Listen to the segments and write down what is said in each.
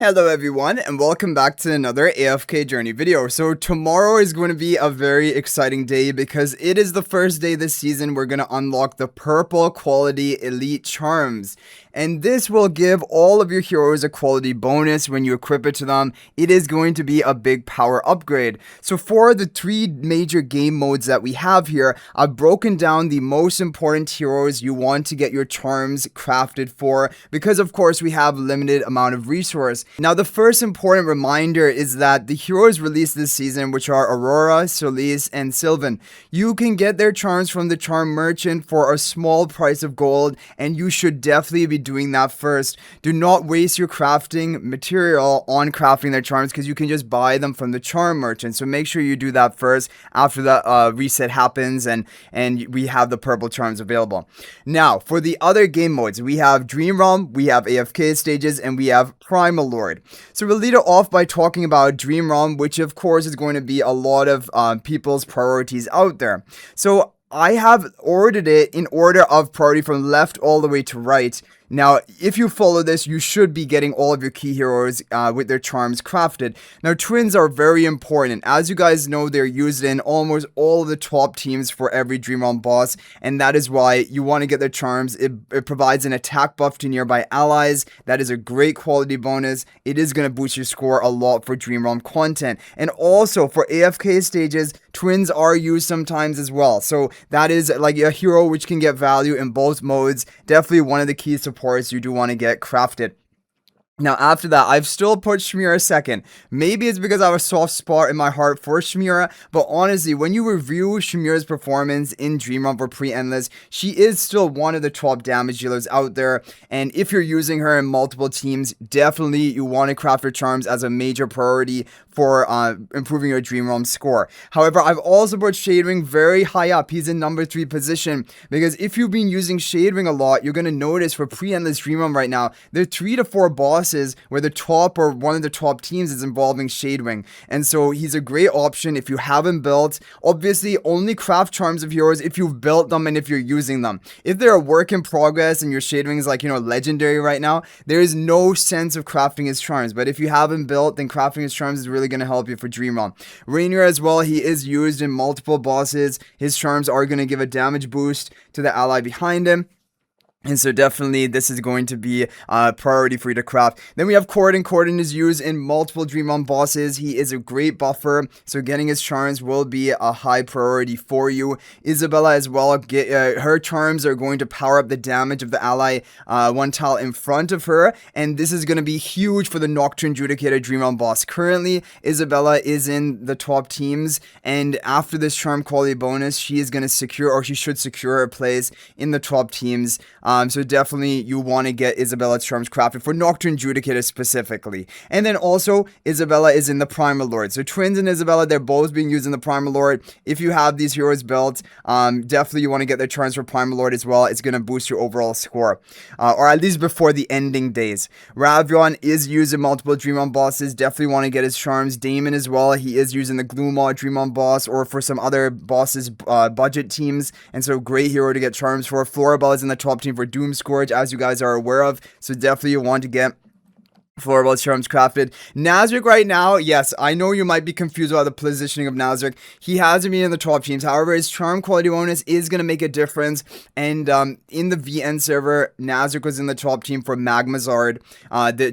Hello everyone and welcome back to another AFK Journey video. So tomorrow is going to be a very exciting day because it is the first day this season we're going to unlock the purple quality elite charms. And this will give all of your heroes a quality bonus when you equip it to them. It is going to be a big power upgrade. So for the three major game modes that we have here, I've broken down the most important heroes you want to get your charms crafted for because of course we have limited amount of resource. Now the first important reminder is that the heroes released this season, which are Aurora, Solis, and Sylvan, you can get their charms from the charm merchant for a small price of gold, and you should definitely be doing that first. Do not waste your crafting material on crafting their charms because you can just buy them from the charm merchant. So make sure you do that first after the reset happens and we have the purple charms available. Now for the other game modes, we have Dream Realm, we have AFK Stages, and we have Primal Lord. So we'll lead it off by talking about Dream Realm, which of course is going to be a lot of people's priorities out there. So I have ordered it in order of priority from left all the way to right. Now, if you follow this, you should be getting all of your key heroes with their charms crafted. Now, twins are very important. As you guys know, they're used in almost all of the top teams for every Dream Realm boss, and that is why you want to get their charms. It provides an attack buff to nearby allies. That is a great quality bonus. It is going to boost your score a lot for Dream Realm content. And also, for AFK stages, twins are used sometimes as well. So that is like a hero which can get value in both modes. Definitely one of the key supports you do want to get crafted. Now, after that, I've still put Shmira second. Maybe it's because I have a soft spot in my heart for Shmira, but honestly, when you review Shmira's performance in Dream Realm for pre-endless, she is still one of the top damage dealers out there, and if you're using her in multiple teams, definitely you want to craft her charms as a major priority for improving your Dream Realm score. However, I've also put Shadewing very high up. He's in number 3 position, because if you've been using Shadewing a lot, you're going to notice for pre-endless Dream Realm right now, there are 3 to 4 bosses where the top or one of the top teams is involving Shadewing, and so he's a great option if you haven't built. Obviously, only craft charms of heroes if you've built them and if you're using them. If they're a work in progress and your Shadewing is like, legendary right now, there is no sense of crafting his charms. But if you haven't built, then crafting his charms is really going to help you for Dream Realm. Rainier as well, he is used in multiple bosses. His charms are going to give a damage boost to the ally behind him. And so definitely this is going to be a priority for you to craft. Then we have Corden. Corden is used in multiple Dream Realm bosses. He is a great buffer, so getting his charms will be a high priority for you. Isabella as well. Her charms are going to power up the damage of the ally one tile in front of her, and this is going to be huge for the Nocturne Judicator Dream Realm boss. Currently, Isabella is in the top teams, and after this charm quality bonus, she is going to secure, or she should secure, her place in the top teams. So definitely you want to get Isabella's charms crafted for Nocturne Judicator specifically. And then also, Isabella is in the Primal Lord. So twins and Isabella, they're both being used in the Primal Lord. If you have these heroes built, definitely you want to get their charms for Primal Lord as well. It's going to boost your overall score. Or at least before the ending days. Ravion is used in multiple Dream Realm bosses. Definitely want to get his charms. Damon as well. He is used in the Gloomlaw Dream Realm boss or for some other bosses budget teams. And so great hero to get charms for. Florabelle is in the top team for Doom Scourge, as you guys are aware of, so definitely you want to get Florabelle's charms crafted. Nazarick right now, yes, I know you might be confused about the positioning of Nazarick. He hasn't been in the top teams. However, his charm quality bonus is going to make a difference. And in the VN server, Nazarick was in the top team for Magmazard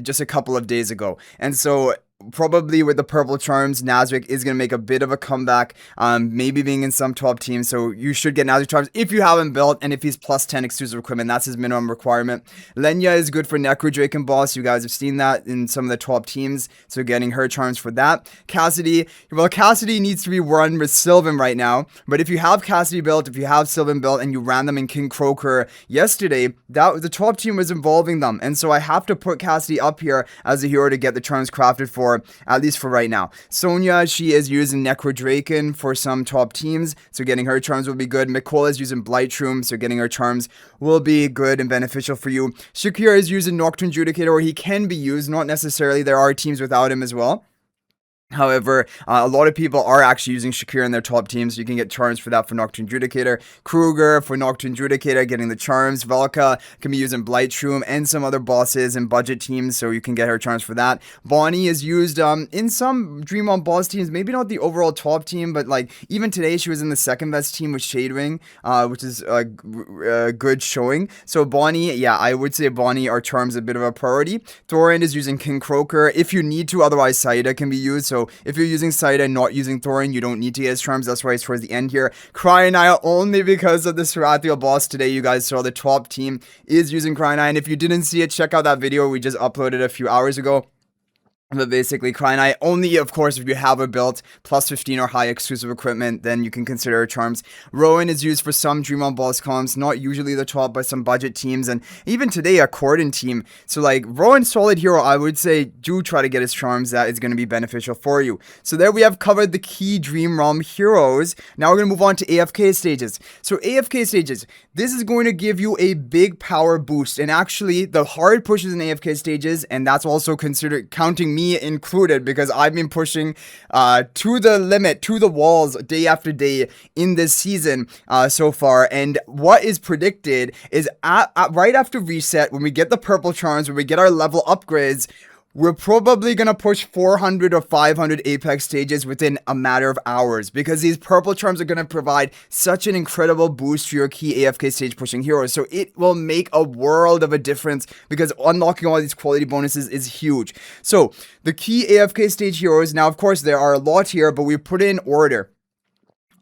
just a couple of days ago. And so probably with the purple charms, Nazarick is going to make a bit of a comeback, maybe being in some top teams, so you should get Nazarick charms if you haven't built, and if he's plus 10 exclusive equipment, that's his minimum requirement. Lenya is good for Necro Draken boss, you guys have seen that in some of the top teams, so getting her charms for that. Cassidy, well, Cassidy needs to be run with Sylvan right now, but if you have Cassidy built, if you have Sylvan built, and you ran them in King Croker yesterday, the top team was involving them, and so I have to put Cassidy up here as a hero to get the charms crafted for, at least for right now. Sonya, she is using Necro Draken for some top teams, so getting her charms will be good. Mikola is using Blightshroom, so getting her charms will be good and beneficial for you. Shakir is using Nocturne Judicator, or he can be used, not necessarily. There are teams without him as well. However, a lot of people are actually using Shakira in their top teams. You can get charms for that for Nocturne Judicator. Kruger for Nocturne Judicator, getting the charms. Velka can be used in Blightshroom and some other bosses and budget teams, so you can get her charms for that. Bonnie is used in some Dream on boss teams, maybe not the overall top team, but like even today she was in the second best team with Shadewing, which is a good showing. So Bonnie, yeah, I would say Bonnie are charms a bit of a priority. Thorin is using King Croaker if you need to, otherwise Saida can be used. So if you're using Saida and not using Thorin, you don't need to get his charms. That's why it's towards the end here. Cryanile only because of the Sarathiel boss today. You guys saw the top team is using Cryanile. And if you didn't see it, check out that video we just uploaded a few hours ago. But basically, Cryanite, only of course if you have a built plus 15 or high exclusive equipment, then you can consider her charms. Rowan is used for some Dream on boss comps, not usually the top, but some budget teams, and even today a Corden team. So like, Rowan solid hero, I would say do try to get his charms, that is going to be beneficial for you. So there we have covered the key Dream Realm heroes. Now we're going to move on to AFK stages. So AFK stages, this is going to give you a big power boost, and actually the hard pushes in AFK stages, and that's also considered counting me included, because I've been pushing to the limit, to the walls day after day in this season so far. And what is predicted is right after reset, when we get the purple charms, when we get our level upgrades, we're probably going to push 400 or 500 Apex stages within a matter of hours, because these purple charms are going to provide such an incredible boost to your key AFK stage pushing heroes. So it will make a world of a difference, because unlocking all these quality bonuses is huge. So the key AFK stage heroes, now of course there are a lot here, but we put it in order.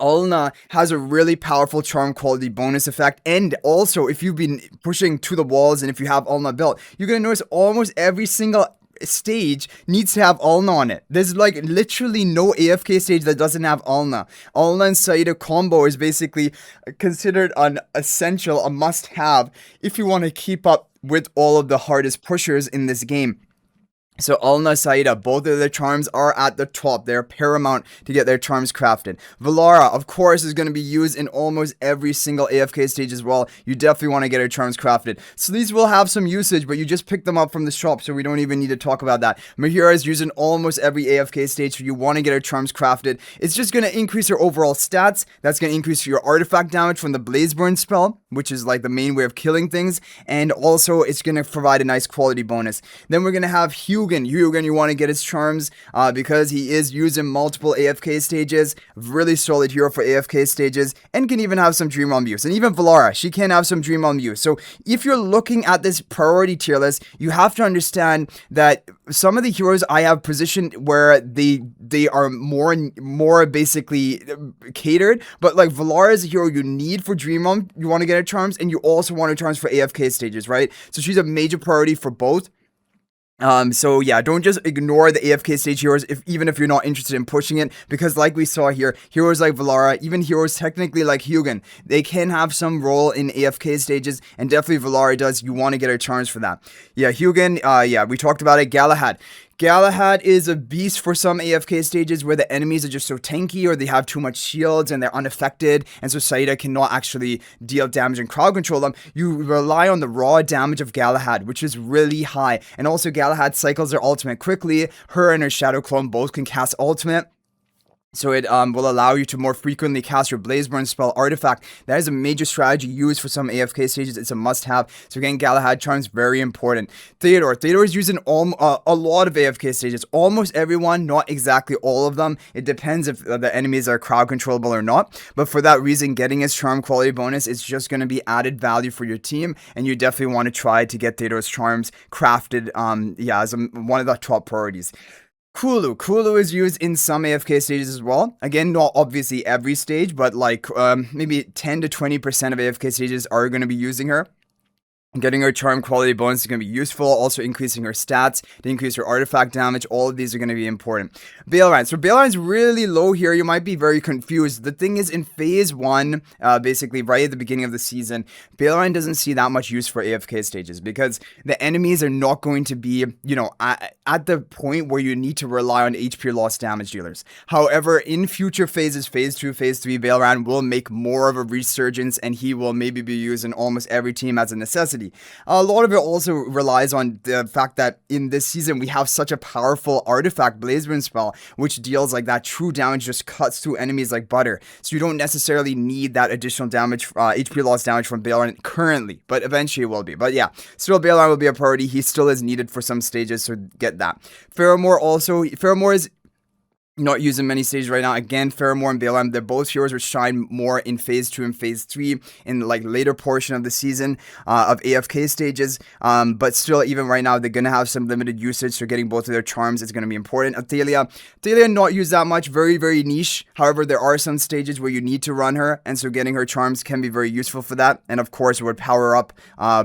Ulna has a really powerful charm quality bonus effect, and also if you've been pushing to the walls and if you have Ulna built, you're going to notice almost every single stage needs to have Ulna on it. There's like literally no AFK stage that doesn't have Ulna. Ulna and Saida combo is basically considered an essential, a must-have if you want to keep up with all of the hardest pushers in this game. So Ulna, Saida, both of their charms are at the top. They're paramount to get their charms crafted. Valara, of course, is going to be used in almost every single AFK stage as well. You definitely want to get her charms crafted. So these will have some usage, but you just pick them up from the shop, so we don't even need to talk about that. Mahira is used in almost every AFK stage, so you want to get her charms crafted. It's just going to increase her overall stats. That's going to increase your artifact damage from the Blazeburn spell, which is like the main way of killing things. And also, it's going to provide a nice quality bonus. Then we're going to have Hugin, you want to get his charms because he is used in multiple AFK stages. Really solid hero for AFK stages, and can even have some Dream Realm use. And even Valara, she can have some Dream Realm use. So if you're looking at this priority tier list, you have to understand that some of the heroes I have positioned where they are more basically catered, but like Valara is a hero you need for Dream Realm. You want to get her charms, and you also want her charms for AFK stages, right? So she's a major priority for both. So yeah, don't just ignore the AFK stage heroes even if you're not interested in pushing it, because like we saw here, heroes like Valara, even heroes technically like Hugin, they can have some role in AFK stages, and definitely Valara does. You want to get her charms for that. Yeah, Hugin, yeah, we talked about it. Galahad. Galahad is a beast for some AFK stages where the enemies are just so tanky, or they have too much shields and they're unaffected, and so Saida cannot actually deal damage and crowd control them. You rely on the raw damage of Galahad, which is really high, and also Galahad cycles her ultimate quickly. Her and her Shadow Clone both can cast ultimate, so it will allow you to more frequently cast your Blazeburn spell artifact. That is a major strategy used for some AFK stages. It's a must-have. So again, Galahad charms, very important. Theodore is used in a lot of AFK stages. Almost everyone, not exactly all of them. It depends if the enemies are crowd controllable or not. But for that reason, getting his charm quality bonus is just going to be added value for your team. And you definitely want to try to get Theodore's charms crafted yeah, as one of the top priorities. Kulu is used in some AFK stages as well. Again, not obviously every stage, but like maybe 10 to 20% of AFK stages are going to be using her. Getting her charm quality bonus is going to be useful. Also increasing her stats to increase her artifact damage. All of these are going to be important. Baelrine. So Baelrine's really low here. You might be very confused. The thing is, in phase 1, basically right at the beginning of the season, Baelrine doesn't see that much use for AFK stages, because the enemies are not going to be, you know, at the point where you need to rely on HP loss damage dealers. However, in future phases, phase 2, phase 3, Baelrine will make more of a resurgence, and he will maybe be used in almost every team as a necessity. quality. A lot of it also relies on the fact that in this season we have such a powerful artifact Blazeburn spell, which deals like that true damage, just cuts through enemies like butter. So you don't necessarily need that additional damage, HP loss damage from Baelor currently, but eventually it will be. But yeah, still Baelor will be a priority. He still is needed for some stages, so get that. Faramore is not using many stages right now. Again, Faramore and Baelor, they're both heroes which shine more in phase 2 and phase 3 in like later portion of the season of AFK stages. But still, even right now, they're going to have some limited usage, so getting both of their charms is going to be important. Athalia not used that much, very, very niche. However, there are some stages where you need to run her, and so getting her charms can be very useful for that. And of course, it would power up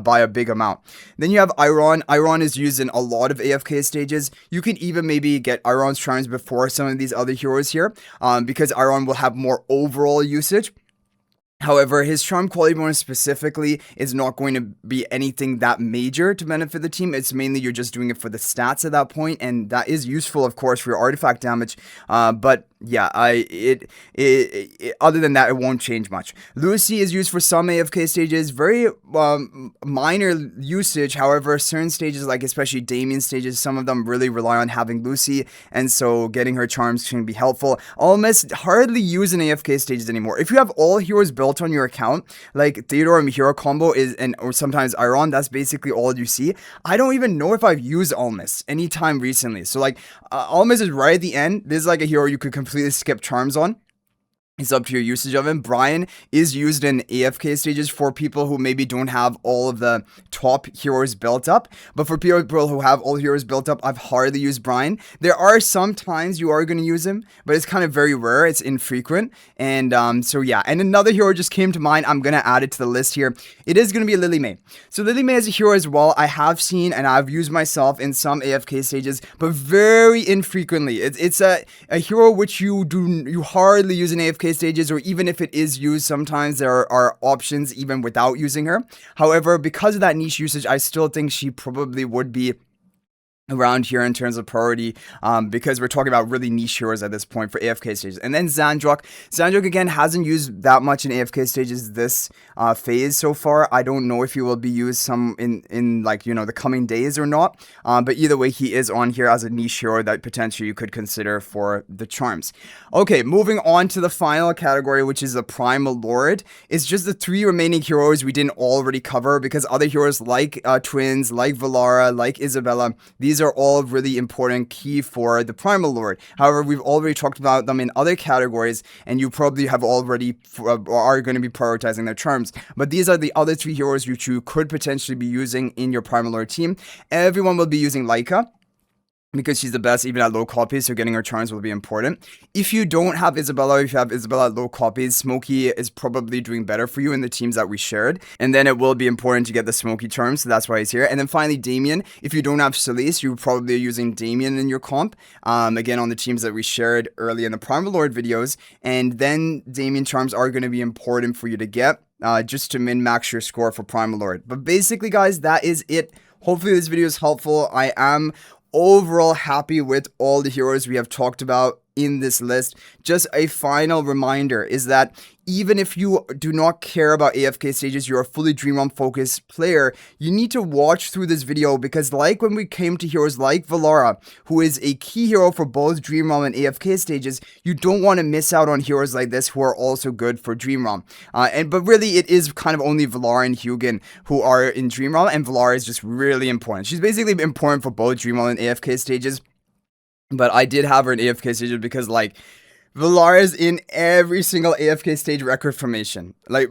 by a big amount. Then you have Iron. Iron is used in a lot of AFK stages. You can even maybe get Iron's charms before some of these other heroes here, because Iron will have more overall usage. However, his charm quality bonus specifically is not going to be anything that major to benefit the team. It's mainly you're just doing it for the stats at that point, and that is useful, of course, for your artifact damage. But yeah, other than that, it won't change much. Lucy is used for some AFK stages, very minor usage. However, certain stages, like especially Damien stages, some of them really rely on having Lucy, and so getting her charms can be helpful. Almost hardly use in AFK stages anymore. If you have all heroes built on your account, like Theodore and Mihiro combo or sometimes Iron, that's basically all you see. I don't even know if I've used Almas anytime recently. So like Almas is right at the end. This is like a hero you could completely skip charms on. It's up to your usage of him. Brian is used in AFK stages for people who maybe don't have all of the top heroes built up. But for people who have all heroes built up, I've hardly used Brian. There are some times you are going to use him, but it's kind of very rare. It's infrequent. And so yeah. And another hero just came to mind. I'm going to add it to the list here. It is going to be Lily May. So Lily May is a hero as well. I have seen and I've used myself in some AFK stages, but very infrequently. It's a hero which you hardly use in AFK stages, or even if it is used, sometimes there are options even without using her. However, because of that niche usage, I still think she probably would be around here in terms of priority, because we're talking about really niche heroes at this point for AFK stages. And then Zandrok again hasn't used that much in AFK stages this phase so far. I don't know if he will be used some in like, you know, the coming days or not, but either way, he is on here as a niche hero that potentially you could consider for the charms. Okay, moving on to the final category, which is the Primal Lord. It's just the 3 remaining heroes we didn't already cover, because other heroes like Twins, like Valara, like Isabella, these are all really important key for the Primal Lord. However, we've already talked about them in other categories, and you probably have already are going to be prioritizing their charms. But these are the other 3 heroes which you could potentially be using in your Primal Lord team. Everyone will be using Laika, because she's the best even at low copies, so getting her charms will be important. If you don't have Isabella, if you have Isabella at low copies, Smokey is probably doing better for you in the teams that we shared, and then it will be important to get the Smokey charms, so that's why he's here. And then finally, Damien. If you don't have Celeste, you're probably using Damien in your comp, again on the teams that we shared early in the Primal Lord videos, and then Damien charms are going to be important for you to get, just to min-max your score for Primal Lord. But basically, guys, that is it. Hopefully this video is helpful. I am overall happy with all the heroes we have talked about in this list. Just a final reminder is that even if you do not care about AFK stages, you're a fully Dream Realm focused player, you need to watch through this video, because like when we came to heroes like Valara, who is a key hero for both Dream Realm and AFK stages, you don't want to miss out on heroes like this who are also good for Dream Realm. But really it is kind of only Valara and Hugin who are in Dream Realm, and Valara is just really important. She's basically important for both Dream Realm and AFK stages. But I did have her in AFK stages because, like, Valara is in every single AFK stage record formation. Like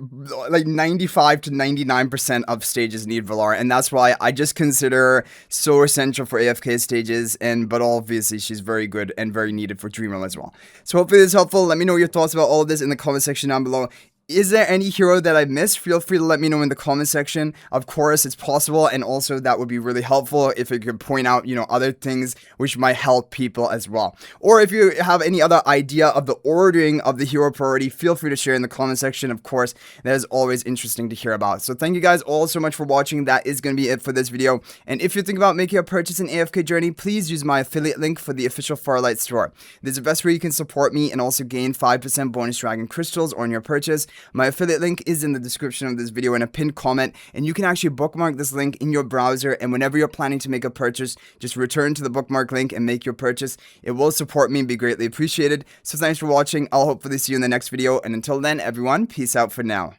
95 to 99% of stages need Valara, and that's why I just consider her so essential for AFK stages, but obviously she's very good and very needed for Dream Realm as well. So hopefully this is helpful. Let me know your thoughts about all of this in the comment section down below. Is there any hero that I missed? Feel free to let me know in the comment section. Of course, it's possible, and also that would be really helpful if you could point out, other things which might help people as well. Or if you have any other idea of the ordering of the hero priority, feel free to share in the comment section. Of course, that is always interesting to hear about. So thank you guys all so much for watching. That is going to be it for this video. And if you think about making a purchase in AFK Journey, please use my affiliate link for the official Farlight store. This is the best way you can support me and also gain 5% bonus dragon crystals on your purchase. My affiliate link is in the description of this video in a pinned comment, and you can actually bookmark this link in your browser, and whenever you're planning to make a purchase, just return to the bookmark link and make your purchase. It will support me and be greatly appreciated. So thanks for watching. I'll hopefully see you in the next video, and until then, everyone, peace out for now.